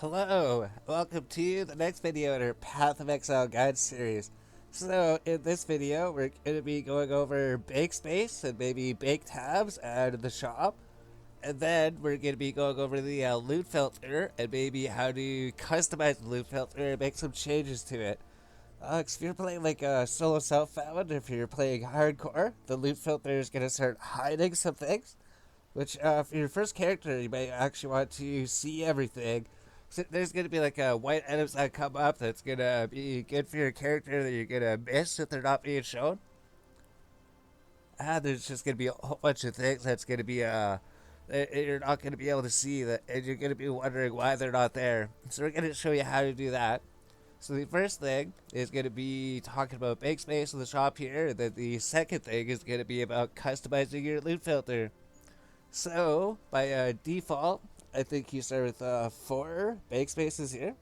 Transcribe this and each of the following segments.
Hello, welcome to the next video in our Path of Exile guide series. So in this video, we're going to be going over bake space and maybe bake tabs and the shop. And then we're going to be going over the loot filter and maybe how to customize the loot filter and make some changes to it. If you're playing like a solo self-found, if you're playing hardcore, the loot filter is going to start hiding some things. Which, for your first character, you may actually want to see everything. So there's going to be like white items that come up that's going to be good for your character that you're going to miss if they're not being shown. There's just going to be a whole bunch of things that's going to be, you're not going to be able to see that, and you're going to be wondering why they're not there. So we're going to show you how to do that. So the first thing is going to be talking about bake space in the shop here, and then the second thing is going to be about customizing your loot filter. So, by default, I think you start with 4 bake spaces here,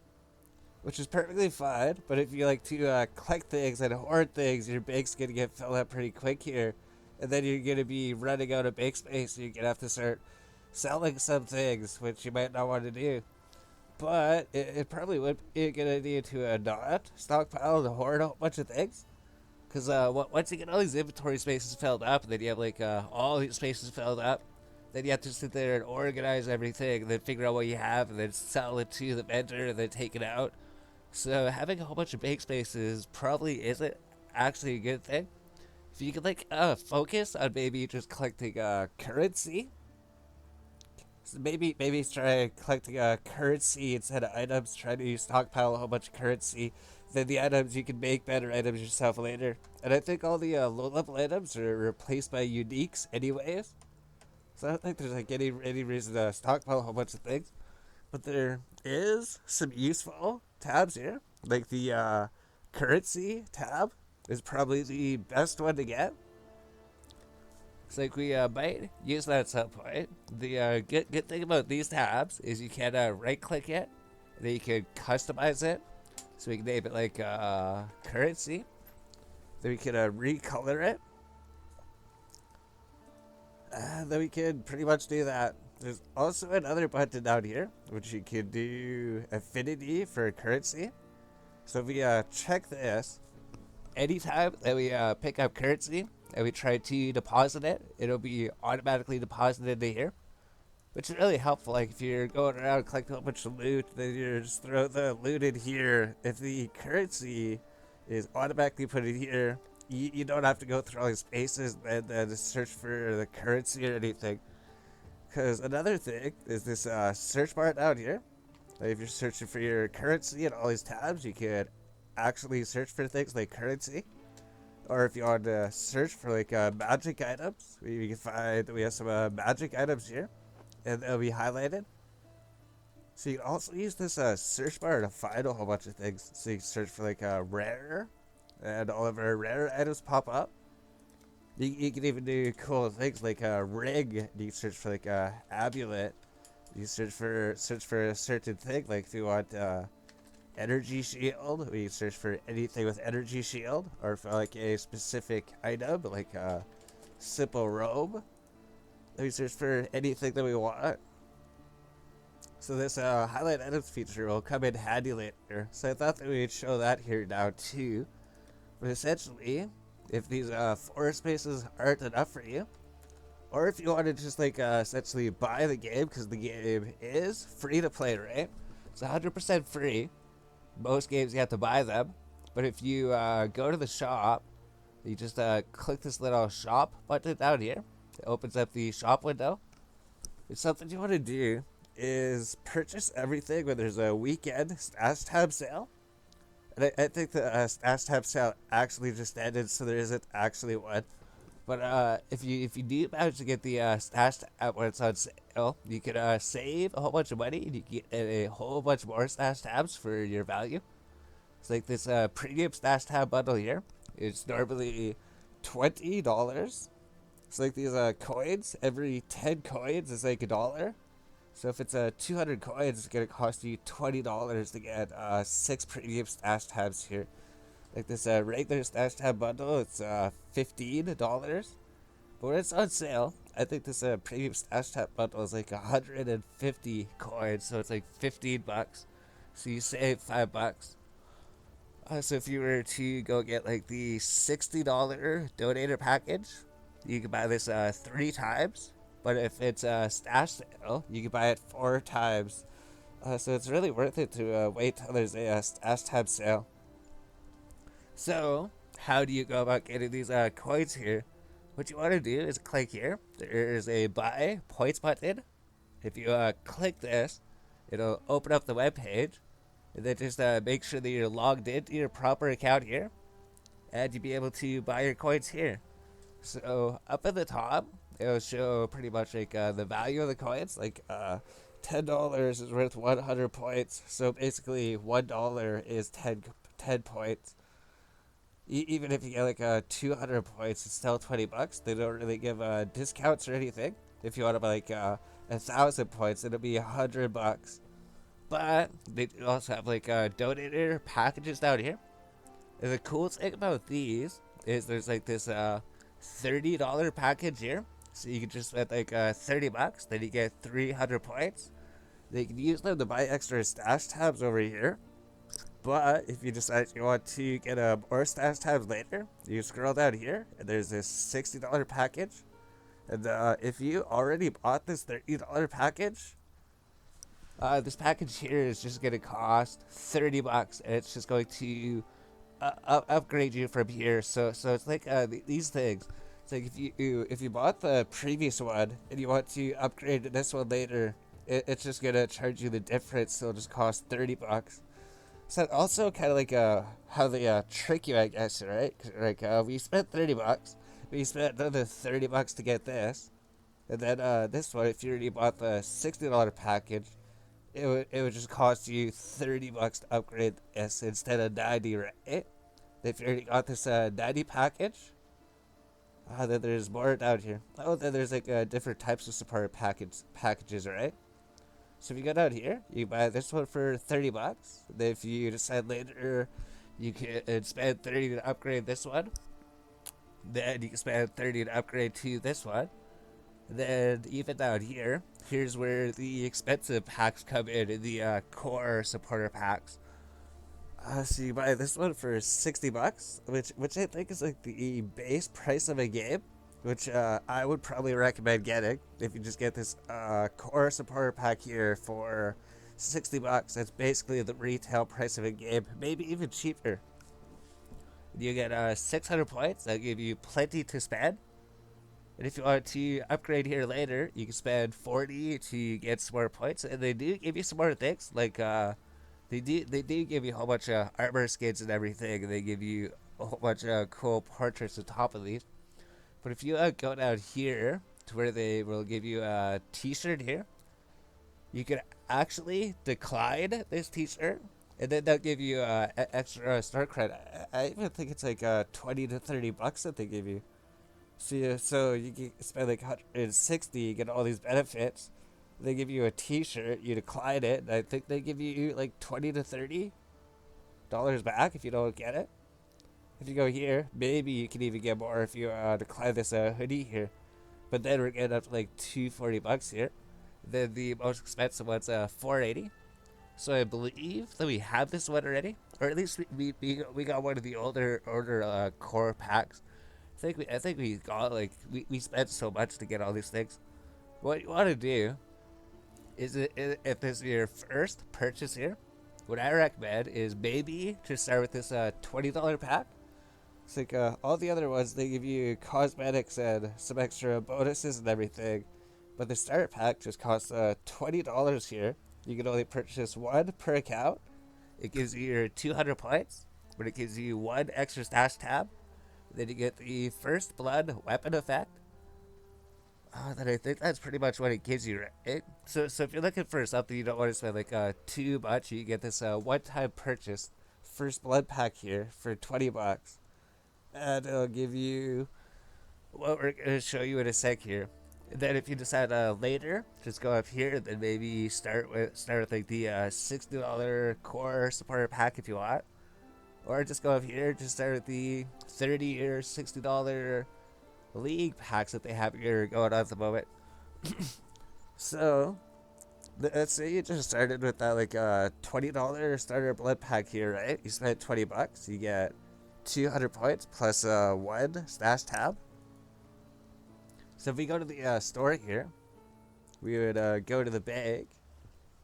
which is perfectly fine, but if you like to collect things and hoard things, your bake's going to get filled up pretty quick here, and then you're going to be running out of bake space, so you're going to have to start selling some things, which you might not want to do. But it probably would be a good idea to not stockpile and hoard a whole bunch of things. Because once you get all these inventory spaces filled up, and then you have like all these spaces filled up, then you have to sit there and organize everything, and then figure out what you have, and then sell it to the vendor, and then take it out. So having a whole bunch of bake spaces probably isn't actually a good thing. If you could like focus on maybe just collecting currency, so maybe try collecting currency instead of items. Try to stockpile a whole bunch of currency. Then the items you can make better items yourself later. And I think all the low level items are replaced by uniques anyways. So I don't think there's like any reason to stockpile a whole bunch of things. But there is some useful tabs here. Like the currency tab is probably the best one to get. It's like we might use that at some point. The good thing about these tabs is you can right click it, and then you can customize it. So we can name it like currency. Then we can recolor it. Then we can pretty much do that. There's also another button down here, which you can do affinity for currency. So if we check this, anytime that we pick up currency and we try to deposit it, it'll be automatically deposited into here, which is really helpful. Like if you're going around collecting a bunch of loot, then you just throw the loot in here. If the currency is automatically put in here, you don't have to go through all these spaces and then search for the currency or anything. Because another thing is this search bar down here. Like if you're searching for your currency and all these tabs, you can actually search for things like currency. Or if you want to search for like magic items, we can find we have some magic items here, and they'll be highlighted. So you can also use this search bar to find a whole bunch of things. So you can search for like rare, and all of our rare items pop up. You can even do cool things like a ring. You can search for like a amulet. You search for a certain thing, like if you want energy shield, we can search for anything with energy shield, or for like a specific item like a simple robe. Then we search for anything that we want. So this highlight items feature will come in handy later. So I thought that we'd show that here now too. But essentially, if these 4 spaces aren't enough for you, or if you want to just like essentially buy the game, because the game is free to play, right? It's 100% free. Most games you have to buy them. But if you go to the shop, you just click this little shop button down here. It opens up the shop window. If something you want to do is purchase everything when there's a weekend stash tab sale. And I think the stash tab sale actually just ended, so there isn't actually one. But if you do manage to get the stash tab when it's on sale, you can save a whole bunch of money, and you can get a whole bunch more stash tabs for your value. It's like this premium stash tab bundle here. It's normally $20. It's like these coins. Every 10 coins is like $1. So if it's 200 coins, it's gonna cost you $20 to get 6 premium stash tabs here. Like this regular stash tab bundle, it's $15. But when it's on sale, I think this premium stash tab bundle is like 150 coins, so it's like $15. So you save $5. So if you were to go get like the $60 donator package, you can buy this 3 times. But if it's a stash sale, you can buy it 4 times. So it's really worth it to wait till there's a stash tab sale. So how do you go about getting these coins here? What you want to do is click here. There's a buy points button. If you click this, it'll open up the web page. And then just make sure that you're logged into your proper account here. And you'll be able to buy your coins here. So up at the top, it'll show pretty much like the value of the coins. Like $10 is worth 100 points. So basically $1 is 10 points. Even if you get like 200 points, it's still $20. They don't really give discounts or anything. If you want to buy like 1,000 points, it'll be $100. But they also have like donator packages down here. And the coolest thing about these is there's like this $30 package here. So you can just spend like $30, then you get 300 points. They can use them to buy extra stash tabs over here. But if you decide you want to get more stash tabs later, you scroll down here and there's this $60 package. And if you already bought this $30 package, this package here is just going to cost $30, and it's just going to upgrade you from here. So it's like these things. It's like if you bought the previous one and you want to upgrade to this one later, it's just going to charge you the difference. So it'll just cost $30. So also kind of like how they trick you, I guess, right? Like we spent $30, we spent another $30 to get this, and then this one, if you already bought the $60 package, it would just cost you $30 to upgrade this instead of 90, right? If you already got this 90 package, then there's more down here. Oh, then there's like different types of support packages, right? So if you go down here, you buy this one for $30. Then if you decide later you can spend 30 to upgrade this one, then you can spend 30 to upgrade to this one. Then even down here, here's where the expensive packs come in the core supporter packs. So you buy this one for $60, which I think is like the base price of a game, which I would probably recommend getting if you just get this core supporter pack here for $60. That's basically the retail price of a game, maybe even cheaper. You get 600 points. That'll give you plenty to spend. And if you want to upgrade here later, you can spend 40 to get some more points. And they do give you some more things, like they do give you a whole bunch of armor skins and everything. And they give you a whole bunch of cool portraits on top of these. But if you go down here to where they will give you a t-shirt here, you can actually decline this t-shirt, and then they'll give you extra star credit. I even think it's like 20 to $30 that they give you. So you can spend like 160, you get all these benefits. They give you a t-shirt, you decline it, and I think they give you like 20 to $30 back if you don't get it. If you go here, maybe you can even get more if you decline this hoodie here. But then we're getting up to like $240 here. Then the most expensive one's $480. So I believe that we have this one already, or at least we got one of the older core packs. I think we got like we spent so much to get all these things. What you want to do is if this is your first purchase here, what I recommend is maybe to start with this $20 pack. It's like all the other ones, they give you cosmetics and some extra bonuses and everything. But the starter pack just costs $20 here. You can only purchase one per account. It gives you your 200 points, but it gives you one extra stash tab. Then you get the first blood weapon effect. Then I think that's pretty much what it gives you, right? So if you're looking for something you don't want to spend like too much, you get this one-time purchase first blood pack here for $20. And it'll give you what we're going to show you in a sec here. And then if you decide later, just go up here, then maybe start with like the $60 core supporter pack if you want. Or just go up here, just start with the $30 or $60 league packs that they have here going on at the moment. So Let's say you just started with that like $20 starter blood pack here, right? You spent $20, you get 200 points plus one stash tab. So if we go to the store here, we would go to the bag,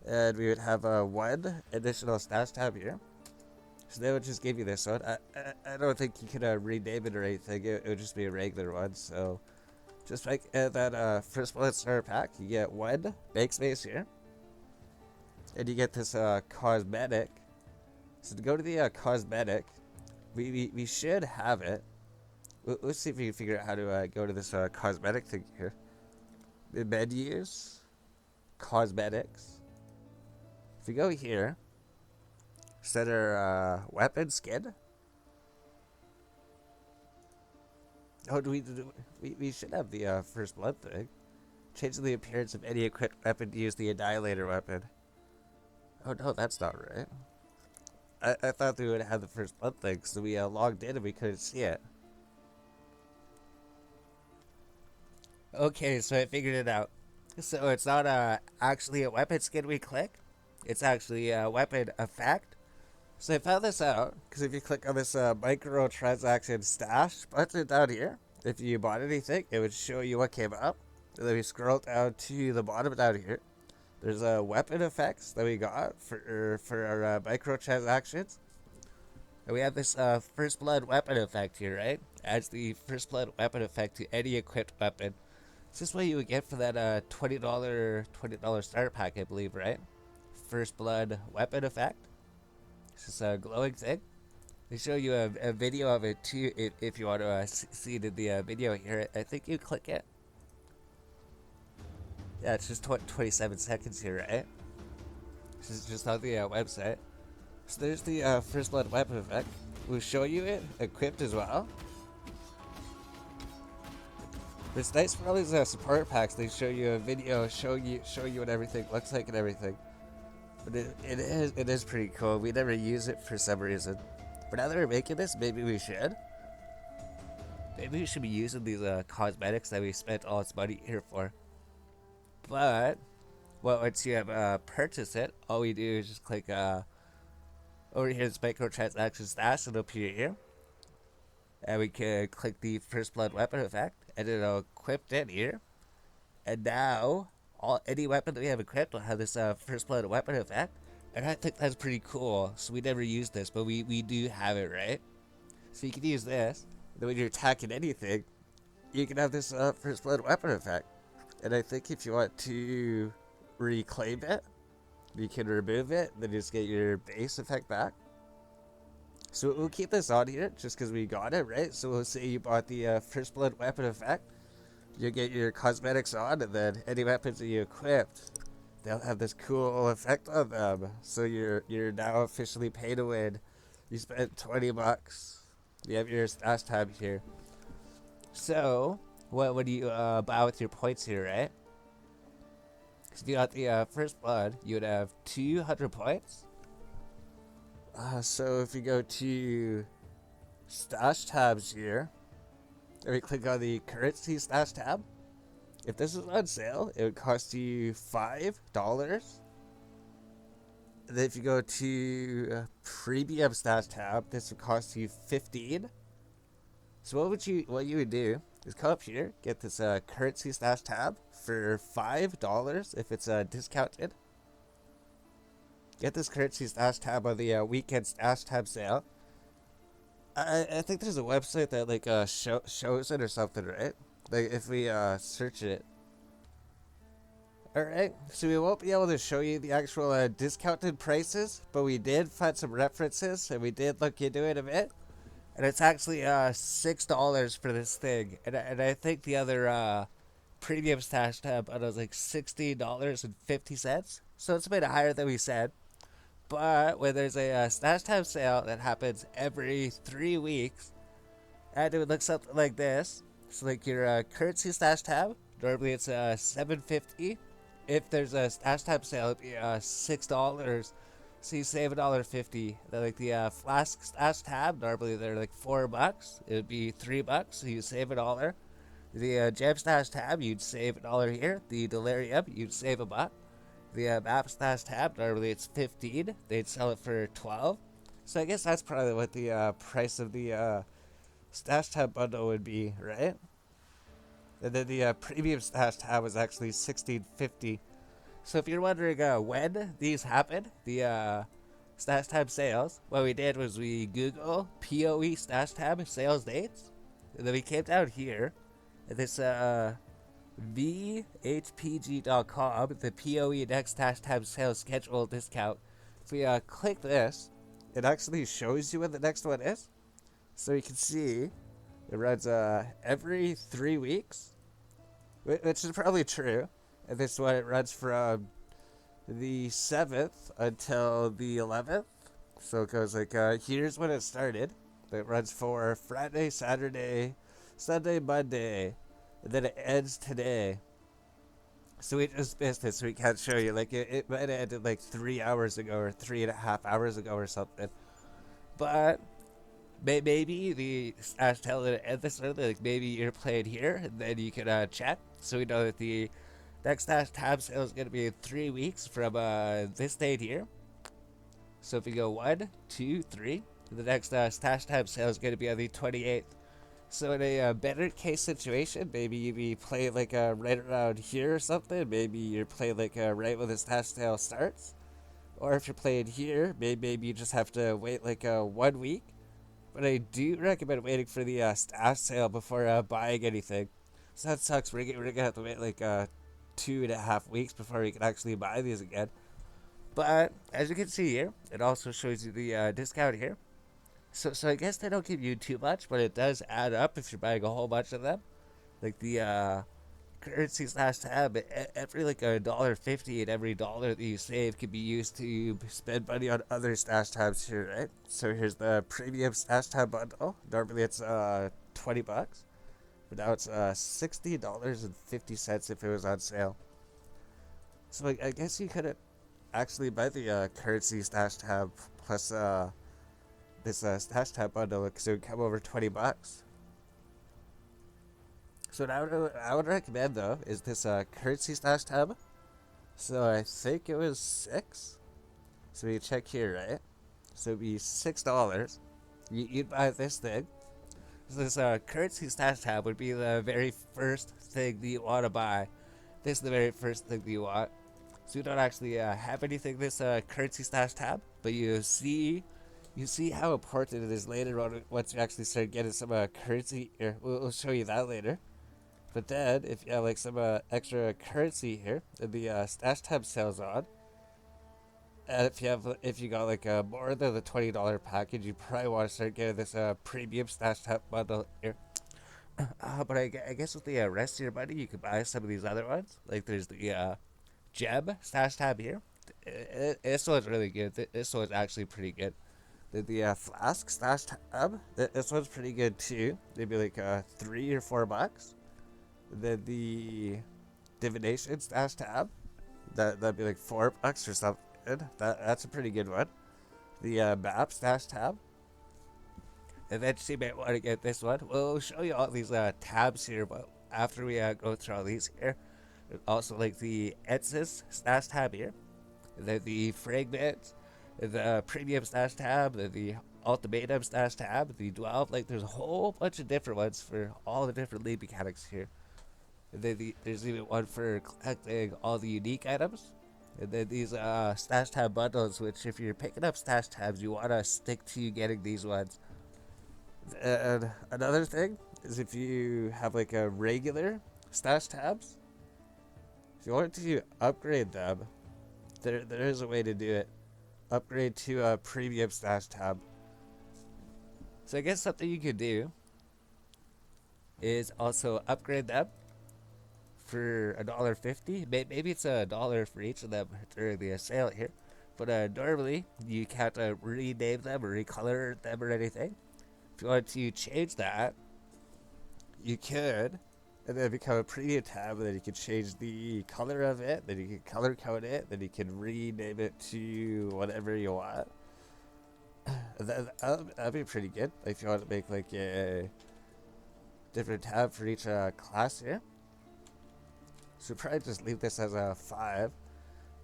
and we would have one additional stash tab here. So they would just give you this one. I don't think you could rename it or anything. It would just be a regular one. So just like that first blood starter pack, you get one bank space here. And you get this cosmetic. So to go to the cosmetic, we should have it. Let's see if we can figure out how to go to this cosmetic thing here. The menus, cosmetics. If we go here, set our weapon skin. Oh, we should have the first blood thing. Change the appearance of any equipped weapon to use the annihilator weapon. Oh no, that's not right. I thought we would have the first blood thing, so we logged in and we couldn't see it. Okay, so I figured it out. So it's not actually a weapon skin we click. It's actually a weapon effect. So I found this out, because if you click on this microtransaction stash button down here, if you bought anything, it would show you what came up. And then we scroll down to the bottom down here. There's a weapon effects that we got for our microtransactions. And we have this first blood weapon effect here, right? Adds the first blood weapon effect to any equipped weapon. Is this what you would get for that $20 starter pack, I believe, right? First blood weapon effect. It's just a glowing thing. They show you a video of it too if you want to see it in the video here. I think you click it. Yeah, it's just 27 seconds here, right? This is just on the website. So there's the first blood weapon effect. We'll show you it equipped as well. It's nice for all these support packs. They show you a video, show you what everything looks like and everything. But it is pretty cool. We never use it for some reason. But now that we're making this, maybe we should. Maybe we should be using these cosmetics that we spent all this money here for. But well, once you have purchased it, all we do is just click over here, this microtransaction stash, it'll appear here. And we can click the first blood weapon effect, and it'll equip it here. And now, any weapon that we have equipped will have this first blood weapon effect. And I think that's pretty cool. So we never use this, but we do have it, right? So you can use this. And then when you're attacking anything, you can have this first blood weapon effect. And I think if you want to reclaim it, you can remove it, then just get your base effect back. So we'll keep this on here just because we got it, right? So we'll say you bought the first blood weapon effect. You'll get your cosmetics on, and then any weapons that you equipped, they'll have this cool effect on them. So you're now officially paid to win. You spent $20. You have your stash tab here. So what do you buy with your points here, right? Because if you got the first blood, you would have 200 points. So if you go to stash tabs here, and we click on the currency stash tab, if this is on sale, it would cost you $5. And then if you go to premium stash tab, this would cost you $15. So what you would do is come up here, get this currency stash tab for $5 if it's discounted. Get this currency stash tab on the weekend stash tab sale. I think there's a website that like shows it or something, right? Like if we search it. Alright, so we won't be able to show you the actual discounted prices, but we did find some references and we did look into it a bit. And it's actually $6 for this thing. And I think the other premium stash tab was like $60.50. So it's a bit higher than we said. But when there's a stash tab sale that happens every 3 weeks, and it would look something like this. So like your currency stash tab, normally it's $7.50. If there's a stash tab sale, it'd be $6. So you save $1.50. Then like the flask stash tab, normally they're like $4. It would be $3, so you save $1. The gem stash tab, you'd save $1 here. The delirium, you'd save $1. The map stash tab, normally it's 15. They'd sell it for 12. So I guess that's probably what the price of the stash tab bundle would be, right? And then the premium stash tab was actually 16.50. So if you're wondering when these happened, the stash tab sales, what we did was we Google PoE stash tab sales dates, and then we came down here, and this VHPG.com, the PoE next stash tab sales schedule discount. If we click this, it actually shows you when the next one is. So you can see it runs every 3 weeks, which is probably true. And this one, it runs from the 7th until the 11th. So it goes like, here's when it started. It runs for Friday, Saturday, Sunday, Monday, and then it ends today. So we just missed it, so we can't show you. Like, it might have ended like 3 hours ago or 3.5 hours ago or something. But maybe the stash tab at the end this early, like maybe you're playing here, and then you can check. So we know that the next stash tab sale is going to be in 3 weeks from this date here. So if we go 1, 2, 3, the next stash tab sale is going to be on the 28th. So in a better case situation, maybe you be playing like right around here or something. Maybe you're playing like right when the stash sale starts. Or if you're playing here, maybe you just have to wait like 1 week. But I do recommend waiting for the stash sale before buying anything. So that sucks. We're going to have to wait like 2.5 weeks before we can actually buy these again. But as you can see here, it also shows you the discount here. So I guess they don't give you too much, but it does add up if you're buying a whole bunch of them. Like the currency slash tab, every like $1.50 and every dollar that you save can be used to spend money on other stash tabs here, right? So here's the premium stash tab bundle. Normally it's $20, but now it's $60.50 if it was on sale. So I guess you could actually buy the currency stash tab plus this stash tab bundle, because it would come over $20. So what I would recommend though is this currency stash tab. So I think it was 6. So we check here, right? So it'd be $6. You'd buy this thing. So this currency stash tab would be the very first thing that you want to buy. This is the very first thing that you want. So you don't actually have anything this currency stash tab, but you see how important it is later on once you actually start getting some currency here. We'll show you that later. But then, if you have like some extra currency here, and the stash tab sales on, and if you got like more than the $20 package, you probably want to start getting this premium stash tab bundle here. But I guess with the rest of your money, you could buy some of these other ones. Like there's the gem stash tab here. This one's really good. This one's actually pretty good. The flask stash tab. This one's pretty good too. They'd be like $3 or $4. Then the divination stash tab. That'd be like $4 or something. That's a pretty good one. The map stash tab. And then you might want to get this one. We'll show you all these tabs here, but after we go through all these here. Also like the Etsis stash tab here. And then the fragment, the premium stash tab, the ultimatum stash tab, the dwell. Like there's a whole bunch of different ones for all the different league mechanics here. And then there's even one for collecting all the unique items. And then these stash tab bundles, which if you're picking up stash tabs, you want to stick to getting these ones. And another thing is if you have like a regular stash tabs, if you want to upgrade them, there is a way to do it. Upgrade to a premium stash tab. So I guess something you could do is also upgrade them for $1.50. Maybe it's $1 for each of them during the sale here. But normally you can't rename them or recolor them or anything. If you want to change that, you could, and then become a premium tab, and then you can change the color of it, then you can color code it, then you can rename it to whatever you want. That'd be pretty good. Like if you want to make like a different tab for each class here. So probably just leave this as a 5.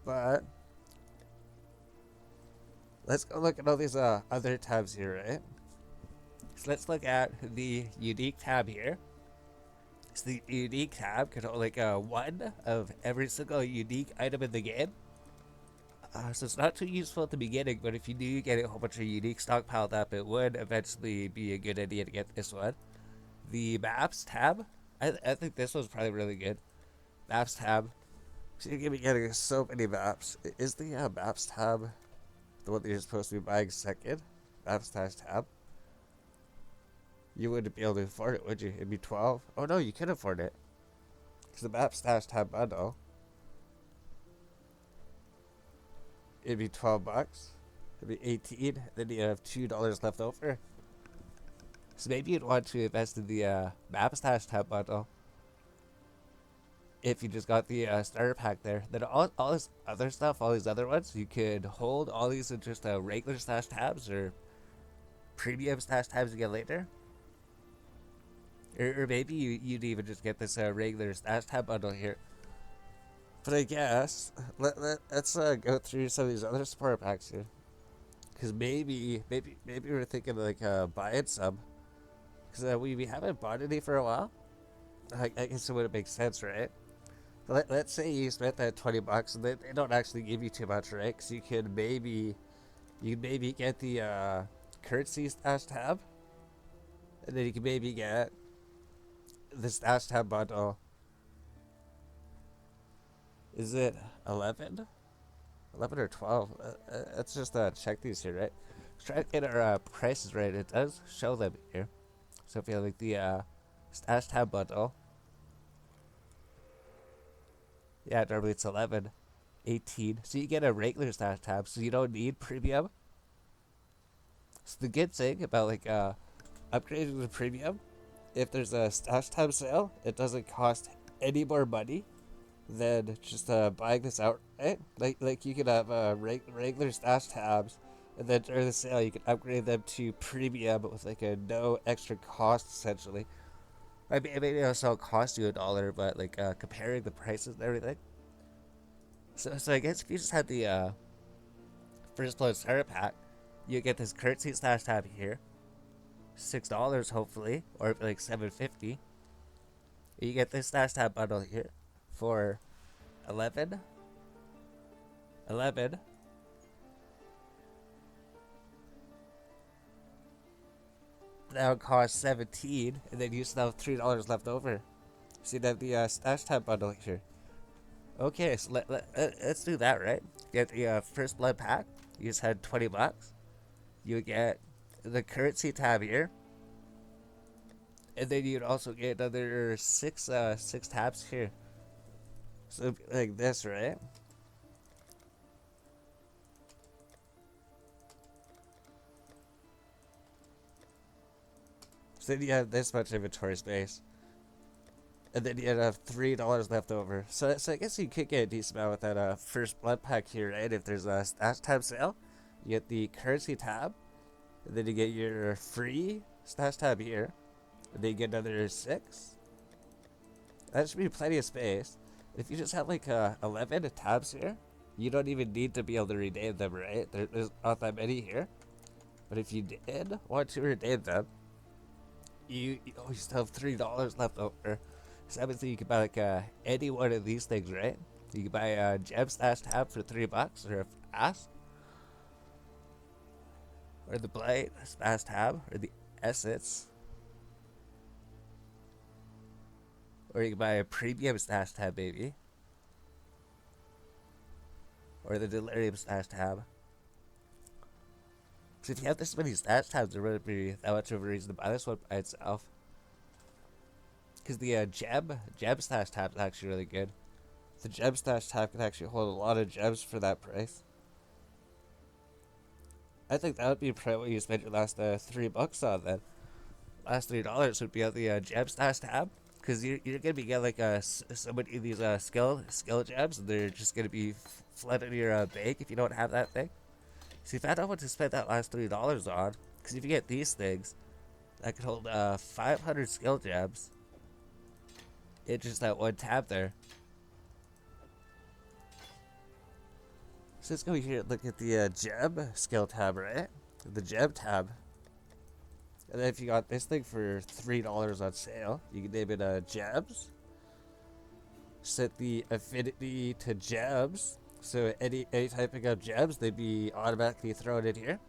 But let's go look at all these other tabs here, right? So let's look at the unique tab here. So the unique tab can hold like one of every single unique item in the game. So it's not too useful at the beginning, but if you do get a whole bunch of unique stockpiled up, it would eventually be a good idea to get this one. The maps tab, I think this one's probably really good. Maps tab. So you're gonna be getting so many maps. Is the maps tab the one that you're supposed to be buying second? Maps tab. You wouldn't be able to afford it, would you? It'd be 12. Oh no, you could afford it. Because the maps tab bundle, it'd be $12. It'd be 18. Then you have $2 left over. So maybe you'd want to invest in the maps tab bundle. If you just got the starter pack there, then all this other stuff, all these other ones, you could hold all these in just regular stash tabs or premium stash tabs you get later. Or maybe you'd even just get this regular stash tab bundle here. But I guess let's go through some of these other support packs here, because maybe we're thinking like buying some, because we haven't bought any for a while. I guess it wouldn't make sense, right? But let's say you spent that $20 and they don't actually give you too much, right? Because you could maybe get the currency stash tab, and then you can maybe get the stash tab bundle. Is it 11? 11 or 12? Let's just check these here, right? Let's try to get our prices right. It does show them here. So if you like the stash tab bundle, yeah, normally it's 11, 18. So you get a regular stash tab, so you don't need premium. So the good thing about like upgrading to premium, if there's a stash tab sale, it doesn't cost any more money than just buying this outright. Like you could have regular stash tabs, and then during the sale you can upgrade them to premium with like a no extra cost essentially. I mean, maybe it'll cost you $1, but like comparing the prices and everything. So I guess if you just had the first blood starter pack, you get this currency stash tab here, $6 hopefully, or like $7.50. You get this stash tab bundle here for 11. Now it costs 17, and then you still have $3 left over. So you have the stash tab bundle here. Okay, so let's do that, right? Get the first blood pack. You just had $20. You get the currency tab here, and then you'd also get another six tabs here. So like this, right? So then you have this much inventory space, and then you have $3 left over. So I guess you could get a decent amount with that first blood pack here, right? If there's a stash tab sale, you get the currency tab, and then you get your free stash tab here, and then you get another 6. That should be plenty of space. If you just have like 11 tabs here, you don't even need to be able to redeem them, right? There's not that many here. But if you did want to redeem them, you still have $3 left over. So that means that you can buy like any one of these things, right? You can buy a gem stash tab for $3, or a flask, or the blight stash tab, or the essence, or you can buy a premium stash tab, maybe, or the delirium stash tab. So if you have this many stash tabs, there wouldn't be that much of a reason to buy this one by itself. Because the gem stash tab is actually really good. The gem stash tab can actually hold a lot of gems for that price. I think that would be probably what you spend your last $3 on then. Last $3 would be on the gem stash tab. Because you're gonna be getting like so many of these skill gems, and they're just gonna be flooding your bank if you don't have that thing. So if I don't want to spend that last $3 on, because if you get these things, that could hold 500 skill gems. It's just that one tab there. So let's go here and look at the gem skill tab, right? The gem tab. And then if you got this thing for $3 on sale, you can name it gems. Set the affinity to gems. So any typing of gems, they'd be automatically thrown in here.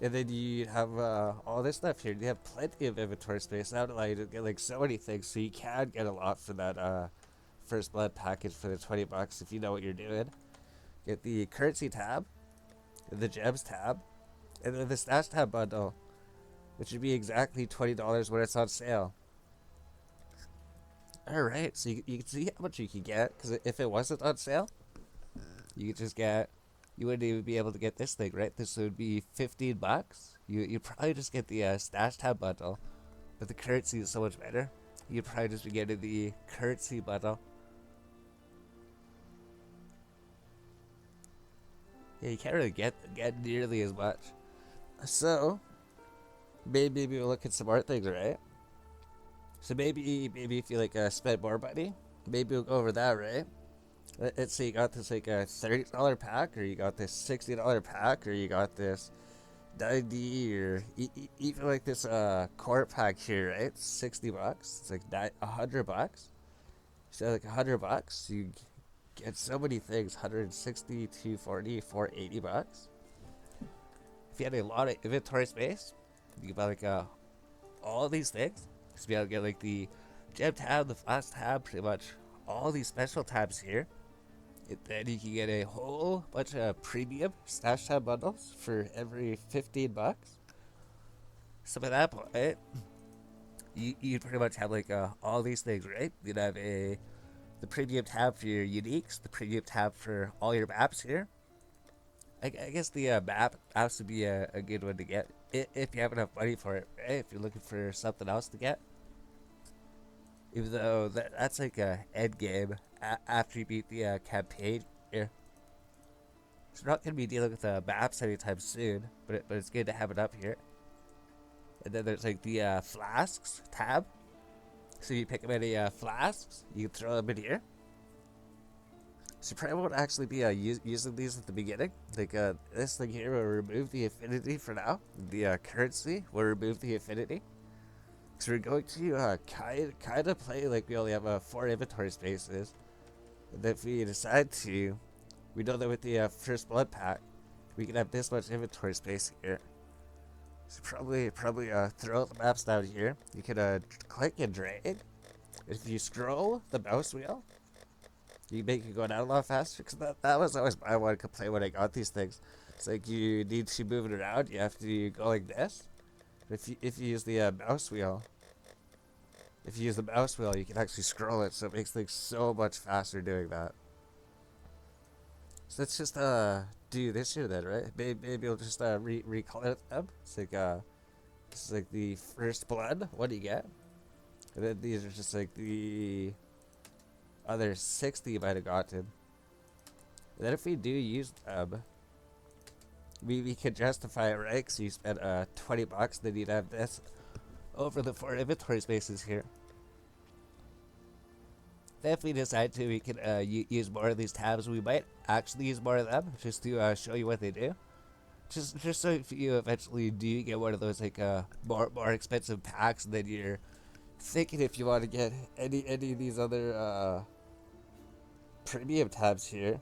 And then you have all this stuff here. You have plenty of inventory space. That would allow you to get like so many things. So you can get a lot for that first blood package for the $20 if you know what you're doing. Get the currency tab, the gems tab, and then the stash tab bundle, which would be exactly $20 when it's on sale. Alright, so you can see how much you can get, because if it wasn't on sale, you could just get, you wouldn't even be able to get this thing, right? This would be $15. You'd probably just get the stash tab bundle, but the currency is so much better. You'd probably just be getting the currency bundle. Yeah, you can't really get nearly as much. So, maybe we'll look at some more things, right? So maybe if you like spend more money, maybe we'll go over that, right? Let's say you got this like a $30 pack, or you got this $60 pack, or you got this 90, or even like this core pack here, right? $60. It's like $100. So like $100, you get so many things. 160, 240, 480 bucks. If you had a lot of inventory space, you could buy like all these things. So be able to get like the gem tab, the flash tab, pretty much all these special tabs here. Then you can get a whole bunch of premium stash tab bundles for every $15. So by that point, you'd pretty much have like all these things, right? You'd have the premium tab for your uniques, the premium tab for all your maps here. I guess the map has to be a good one to get if you have enough money for it, right? If you're looking for something else to get. Even though that's like a end game after you beat the campaign here. So we're not going to be dealing with maps anytime soon, but it's good to have it up here. And then there's like the flasks tab. So you pick up any flasks, you can throw them in here. So you probably won't actually be using these at the beginning. Like this thing here will remove the affinity for now. The currency will remove the affinity. So we're going to kind of play like we only have 4 inventory spaces. And if we decide to, we know that with the first blood pack, we can have this much inventory space here. So probably throw the maps down here. You can click and drag. If you scroll the mouse wheel, you make it go down a lot faster. Because that was always my one complaint when I got these things. It's like you need to move it around. You have to go like this. If you use the mouse wheel, you can actually scroll it, so it makes things so much faster doing that. So let's just do this here then, right? Maybe we'll just recolor them. It's like this is like the first blood. What do you get? And then these are just like the other 60 you might have gotten. And then if we do use them, we can justify it, right? Because you spent $20, then you'd have this over the 4 inventory spaces here. Then if we decide to, we can use more of these tabs. We might actually use more of them just to show you what they do. Just so if you eventually do get one of those like more expensive packs, then you're thinking if you want to get any of these other premium tabs here,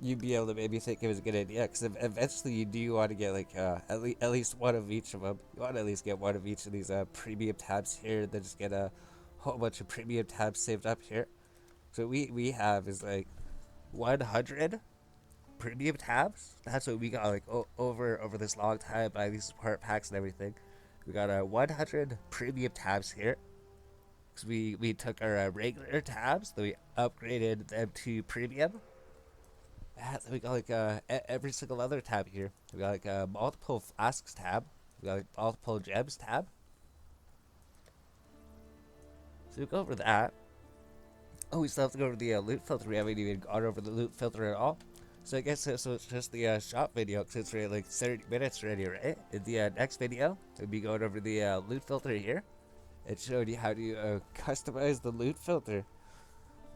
you'd be able to maybe think it was a good idea, because eventually you do want to get like at least one of each of them. You want to at least get one of each of these premium tabs here, then just get a whole bunch of premium tabs saved up here. So we have is like 100 premium tabs. That's what we got like over this long time by these support packs and everything. We got 100 premium tabs here. Because we took our regular tabs, then we upgraded them to premium. Then we got like every single other tab here. We got like multiple flasks tab. We got like multiple gems tab. So we go over that. Oh, we still have to go over the loot filter. We haven't even gone over the loot filter at all. So I guess so it's just the shop video, because it's already like 30 minutes already, right? In the next video, we'll be going over the loot filter here. It showed you how to customize the loot filter.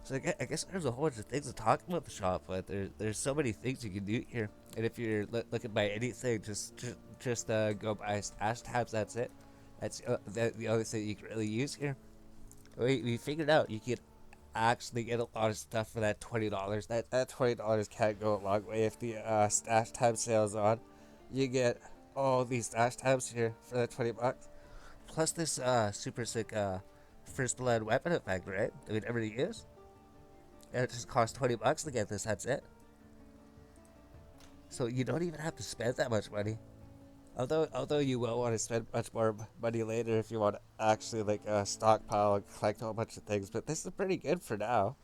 So I guess there's a whole bunch of things to talk about the shop, but there's so many things you can do here. And if you're looking by anything, just go by stash tabs. That's it. That's the only thing you can really use here. We figured out you could actually get a lot of stuff for that $20. That $20 can't go a long way if the stash tab sale's on. You get all these stash tabs here for that $20. Plus this super sick first blood weapon effect, right? That we never use. And it just costs $20 to get this. That's it. So you don't even have to spend that much money. Although you will want to spend much more money later if you want to actually like stockpile and collect a whole bunch of things. But this is pretty good for now.